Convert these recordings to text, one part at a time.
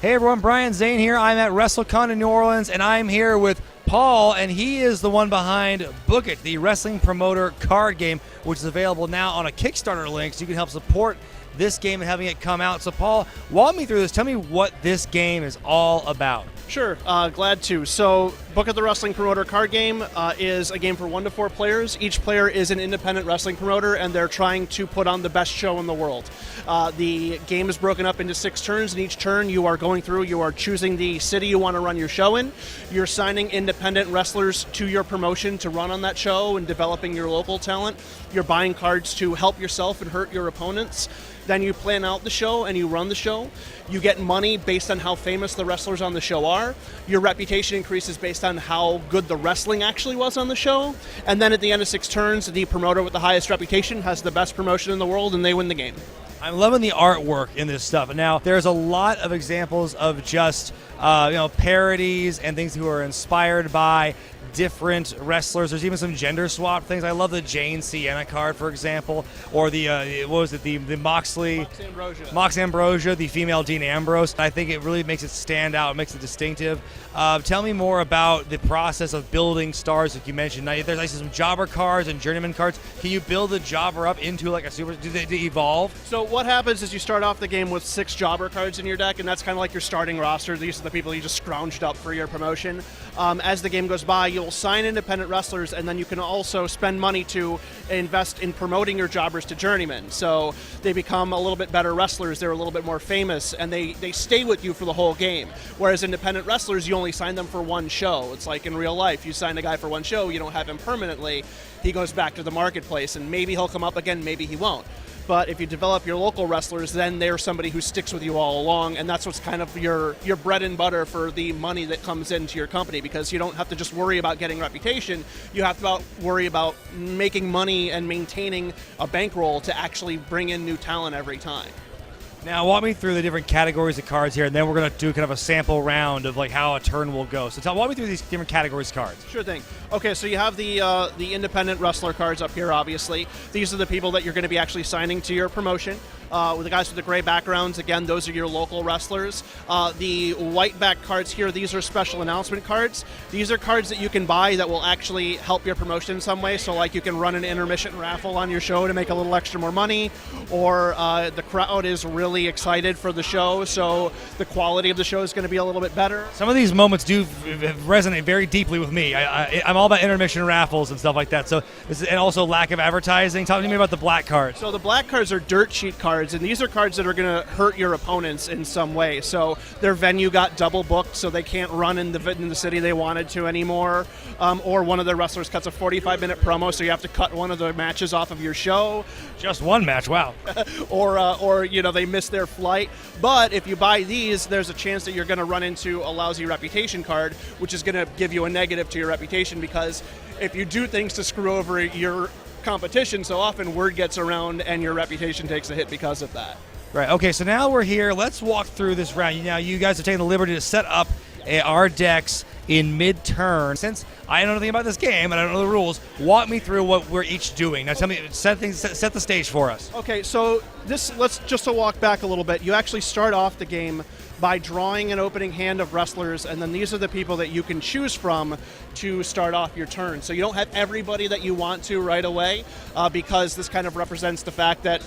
Hey everyone, Brian Zane here. I'm at WrestleCon in New Orleans, and I'm here with Paul, and he is the one behind Book It, the wrestling promoter card game, which is available now on a Kickstarter link, so you can help support this game and having it come out. So Paul, walk me through this. Tell me what this game is all about. Sure, glad to. So, Book It, the Wrestling Promoter card game is a game for 1 to 4 players. Each player is an independent wrestling promoter, and they're trying to put on the best show in the world. The game is broken up into 6 turns, and each turn you are going through, you are choosing the city you want to run your show in. You're signing independent wrestlers to your promotion to run on that show and developing your local talent. You're buying cards to help yourself and hurt your opponents. Then you plan out the show and you run the show. You get money based on how famous the wrestlers on the show are. Your reputation increases based on how good the wrestling actually was on the show. And then at the end of 6 turns, the promoter with the highest reputation has the best promotion in the world, and they win the game. I'm loving the artwork in this stuff. Now, there's a lot of examples of just parodies and things who are inspired by different wrestlers. There's even some gender swap things. I love the Jane Sienna card, for example, or the the Mox Ambrosia, the female Dean Ambrose. I think it really makes it stand out, makes it distinctive. Tell me more about the process of building stars, like you mentioned. Now, there's some jobber cards and journeyman cards. Can you build the jobber up into like a super? Do they evolve? So what happens is you start off the game with 6 jobber cards in your deck, and that's kind of like your starting roster. These are the people you just scrounged up for your promotion. As the game goes by, you'll sign independent wrestlers, and then you can also spend money to invest in promoting your jobbers to journeymen. So they become a little bit better wrestlers, they're a little bit more famous, and they stay with you for the whole game. Whereas independent wrestlers, you only sign them for 1 show. It's like in real life, you sign a guy for 1 show, you don't have him permanently, he goes back to the marketplace, and maybe he'll come up again, maybe he won't. But if you develop your local wrestlers, then they're somebody who sticks with you all along, and that's what's kind of your bread and butter for the money that comes into your company, because you don't have to just worry about getting reputation, you have to worry about making money and maintaining a bankroll to actually bring in new talent every time. Now, walk me through the different categories of cards here, and then we're going to do kind of a sample round of like how a turn will go. So walk me through these different categories of cards. Sure thing. Okay, so you have the independent wrestler cards up here, obviously. These are the people that you're going to be actually signing to your promotion. With the guys with the gray backgrounds, again, those are your local wrestlers. The white back cards here, these are special announcement cards. These are cards that you can buy that will actually help your promotion in some way. So like you can run an intermission raffle on your show to make a little extra more money, or the crowd is really excited for the show, so the quality of the show is going to be a little bit better. Some of these moments do resonate very deeply with me. I'm all about intermission raffles and stuff like that. So and also lack of advertising. Talk to me about the black cards. So the black cards are dirt sheet cards, and these are cards that are going to hurt your opponents in some way. So their venue got double booked, so they can't run in the city they wanted to anymore. Or one of their wrestlers cuts a 45-minute promo, so you have to cut one of the matches off of your show. Just one match, wow. or they miss their flight. But if you buy these, there's a chance that you're going to run into a lousy reputation card, which is going to give you a negative to your reputation, because if you do things to screw over your competition, so often word gets around and your reputation takes a hit because of that. Right, okay, so now we're here. Let's walk through this round. Now, you guys are taking the liberty to set up our decks in mid-turn. Since I know nothing about this game and I don't know the rules, walk me through what we're each doing. Now tell me, set the stage for us. Okay, so let's just to walk back a little bit. You actually start off the game by drawing an opening hand of wrestlers, and then these are the people that you can choose from to start off your turn. So you don't have everybody that you want to right away, because this kind of represents the fact that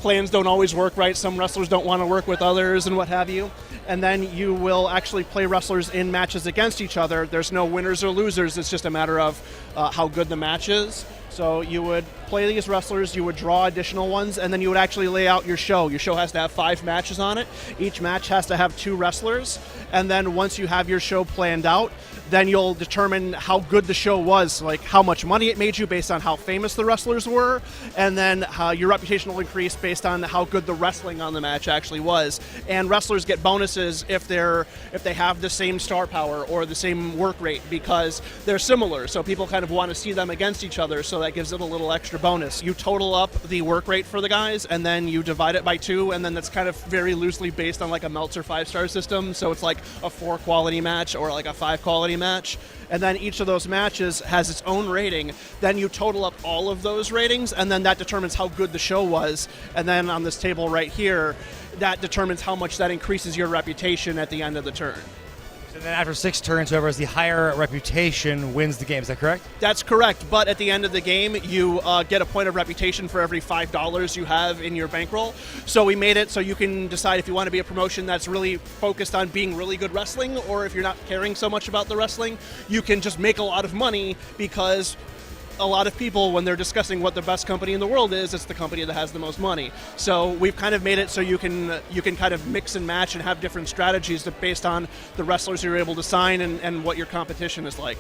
plans don't always work right. Some wrestlers don't want to work with others and what have you. And then you will actually play wrestlers in matches against each other. There's no winners or losers. It's just a matter of how good the match is. So you would play these wrestlers, you would draw additional ones, and then you would actually lay out your show. Your show has to have 5 matches on it. Each match has to have 2 wrestlers. And then once you have your show planned out, then you'll determine how good the show was, like how much money it made you based on how famous the wrestlers were, and then your reputation will increase based on how good the wrestling on the match actually was. And wrestlers get bonuses if they have the same star power or the same work rate, because they're similar. So people kind of want to see them against each other. So that gives it a little extra bonus. You total up the work rate for the guys, and then you divide it by 2, and then that's kind of very loosely based on like a Meltzer 5-star system, so it's like a 4 quality match or like a 5 quality match. And then each of those matches has its own rating. Then you total up all of those ratings, and then that determines how good the show was. And then on this table right here, that determines how much that increases your reputation at the end of the turn. And then after 6 turns, whoever has the higher reputation wins the game. Is that correct? That's correct. But at the end of the game, you get a point of reputation for every $5 you have in your bankroll. So we made it so you can decide if you want to be a promotion that's really focused on being really good wrestling, or if you're not caring so much about the wrestling, you can just make a lot of money, because a lot of people, when they're discussing what the best company in the world is, it's the company that has the most money. So we've kind of made it so you can kind of mix and match and have different strategies based on the wrestlers you're able to sign and what your competition is like.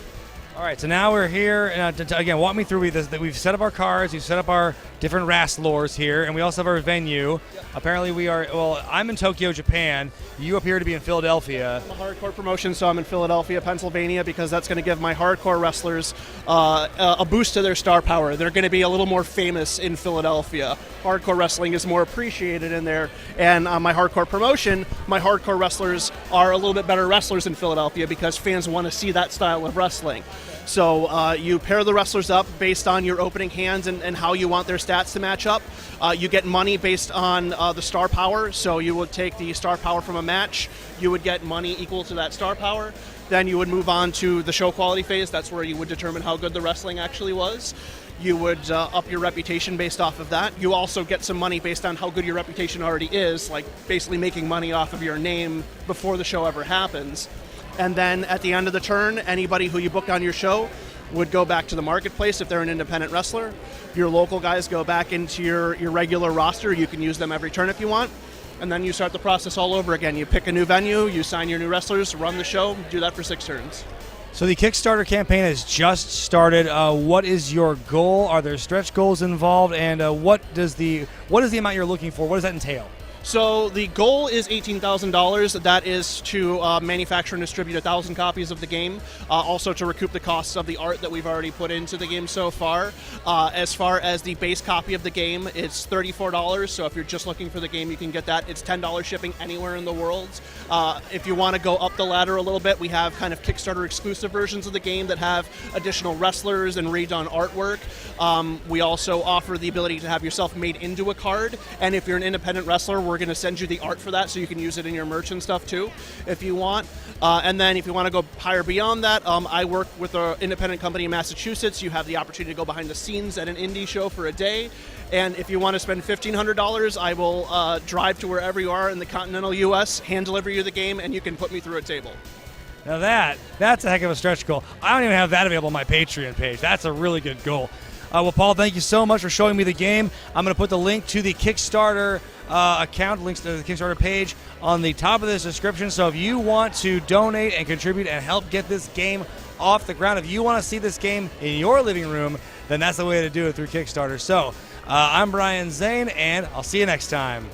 All right, so now we're here. Again, walk me through this. We've set up our cards, we've set up our different wrestlers here, and we also have our venue. Apparently we are, well, I'm in Tokyo, Japan. You appear to be in Philadelphia. I'm a hardcore promotion, so I'm in Philadelphia, Pennsylvania, because that's going to give my hardcore wrestlers a boost to their star power. They're going to be a little more famous in Philadelphia. Hardcore wrestling is more appreciated in there. And my hardcore promotion, my hardcore wrestlers are a little bit better wrestlers in Philadelphia, because fans want to see that style of wrestling. So you pair the wrestlers up based on your opening hands and how you want their stats to match up. You get money based on the star power. So you would take the star power from a match. You would get money equal to that star power. Then you would move on to the show quality phase. That's where you would determine how good the wrestling actually was. You would up your reputation based off of that. You also get some money based on how good your reputation already is, like basically making money off of your name before the show ever happens. And then at the end of the turn, anybody who you book on your show would go back to the marketplace if they're an independent wrestler. Your local guys go back into your regular roster. You can use them every turn if you want. And then you start the process all over again. You pick a new venue, you sign your new wrestlers, run the show, do that for 6 turns. So the Kickstarter campaign has just started. What is your goal? Are there stretch goals involved? And what is the amount you're looking for? What does that entail? So the goal is $18,000. That is to manufacture and distribute 1,000 copies of the game. Also to recoup the costs of the art that we've already put into the game so far. As far as the base copy of the game, it's $34. So if you're just looking for the game, you can get that. It's $10 shipping anywhere in the world. If you want to go up the ladder a little bit, we have kind of Kickstarter exclusive versions of the game that have additional wrestlers and redone artwork. We also offer the ability to have yourself made into a card. And if you're an independent wrestler, we're going to send you the art for that so you can use it in your merch and stuff too if you want. And then if you want to go higher beyond that, I work with an independent company in Massachusetts. You have the opportunity to go behind the scenes at an indie show for a day. And if you want to spend $1,500, I will drive to wherever you are in the continental U.S., hand deliver you the game, and you can put me through a table. Now that's a heck of a stretch goal. I don't even have that available on my Patreon page. That's a really good goal. Well, Paul, thank you so much for showing me the game. I'm going to put the link to the Kickstarter account, links to the Kickstarter page on the top of this description. So if you want to donate and contribute and help get this game off the ground, if you want to see this game in your living room, then that's the way to do it through Kickstarter. So I'm Brian Zane, and I'll see you next time.